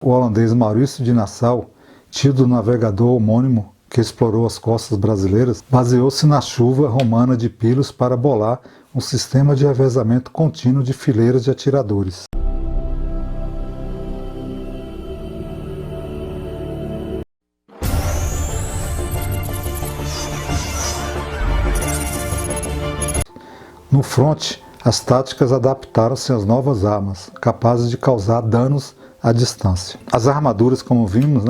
O holandês Maurício de Nassau, tio do navegador homônimo que explorou as costas brasileiras, baseou-se na chuva romana de Pilos para bolar um sistema de revezamento contínuo de fileiras de atiradores. No fronte, as táticas adaptaram-se às novas armas, capazes de causar danos à distância. As armaduras, como vimos,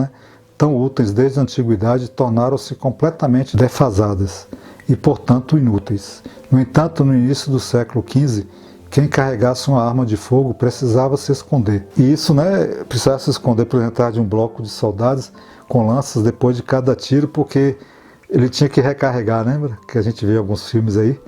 tão úteis desde a antiguidade, tornaram-se completamente defasadas e, portanto, inúteis. No entanto, no início do século XV, quem carregasse uma arma de fogo precisava se esconder. E isso, precisava se esconder por detrás de um bloco de soldados com lanças depois de cada tiro, porque ele tinha que recarregar, lembra? Que a gente vê em alguns filmes aí.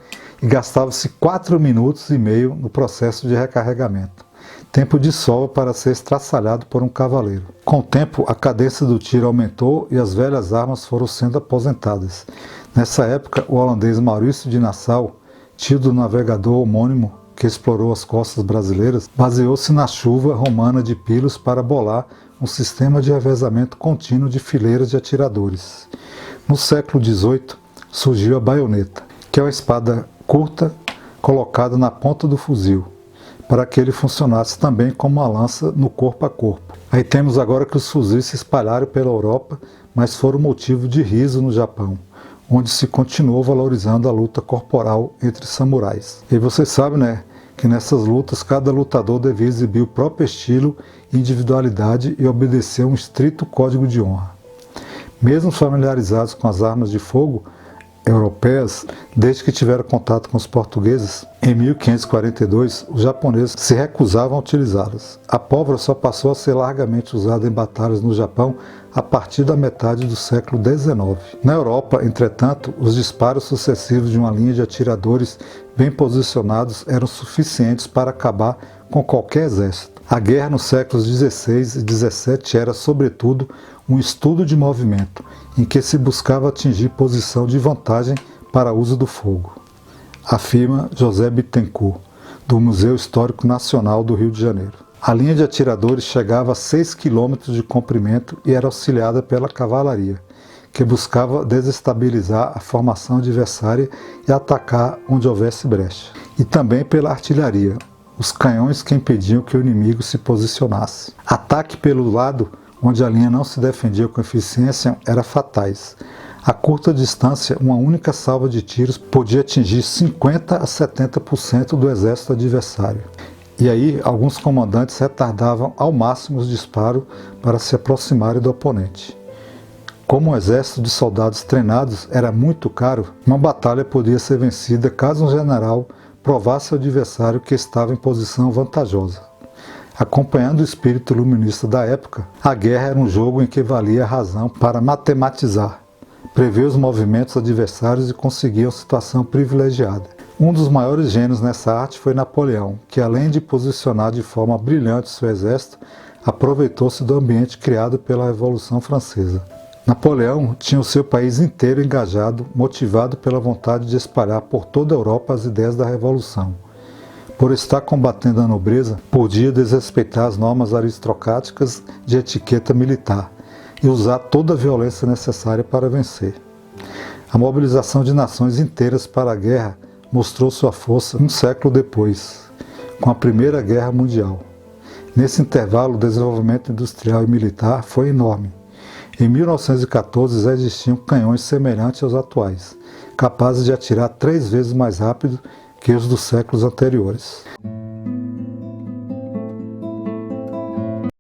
E gastava-se 4 minutos e meio no processo de recarregamento. Tempo de sobra para ser estraçalhado por um cavaleiro. Com o tempo, a cadência do tiro aumentou e as velhas armas foram sendo aposentadas. Nessa época, o holandês Maurício de Nassau, tio do navegador homônimo que explorou as costas brasileiras, baseou-se na chuva romana de Pilos para bolar um sistema de revezamento contínuo de fileiras de atiradores. No século XVIII, surgiu a baioneta, que é uma espada curta colocada na ponta do fuzil, para que ele funcionasse também como uma lança no corpo a corpo. Aí temos agora que os fuzis se espalharam pela Europa, mas foram motivo de riso no Japão, onde se continuou valorizando a luta corporal entre samurais. E vocês sabem, que nessas lutas cada lutador devia exibir o próprio estilo e individualidade e obedecer a um estrito código de honra. Mesmo familiarizados com as armas de fogo europeias, desde que tiveram contato com os portugueses, em 1542, os japoneses se recusavam a utilizá-las. A pólvora só passou a ser largamente usada em batalhas no Japão a partir da metade do século XIX. Na Europa, entretanto, os disparos sucessivos de uma linha de atiradores bem posicionados eram suficientes para acabar com qualquer exército. A guerra nos séculos XVI e XVII era, sobretudo, um estudo de movimento, em que se buscava atingir posição de vantagem para uso do fogo, afirma José Bittencourt, do Museu Histórico Nacional do Rio de Janeiro. A linha de atiradores chegava a 6 km de comprimento e era auxiliada pela cavalaria, que buscava desestabilizar a formação adversária e atacar onde houvesse brecha, e também pela artilharia, os canhões que impediam que o inimigo se posicionasse. Ataque pelo lado onde a linha não se defendia com eficiência, era fatais. A curta distância, uma única salva de tiros podia atingir 50% a 70% do exército adversário. E aí, alguns comandantes retardavam ao máximo os disparos para se aproximarem do oponente. Como um exército de soldados treinados era muito caro, uma batalha podia ser vencida caso um general provasse ao adversário que estava em posição vantajosa. Acompanhando o espírito iluminista da época, a guerra era um jogo em que valia a razão para matematizar, prever os movimentos adversários e conseguir uma situação privilegiada. Um dos maiores gênios nessa arte foi Napoleão, que além de posicionar de forma brilhante seu exército, aproveitou-se do ambiente criado pela Revolução Francesa. Napoleão tinha o seu país inteiro engajado, motivado pela vontade de espalhar por toda a Europa as ideias da Revolução. Por estar combatendo a nobreza, podia desrespeitar as normas aristocráticas de etiqueta militar e usar toda a violência necessária para vencer. A mobilização de nações inteiras para a guerra mostrou sua força um século depois, com a Primeira Guerra Mundial. Nesse intervalo, o desenvolvimento industrial e militar foi enorme. Em 1914 já existiam canhões semelhantes aos atuais, capazes de atirar 3 vezes mais rápido que os dos séculos anteriores.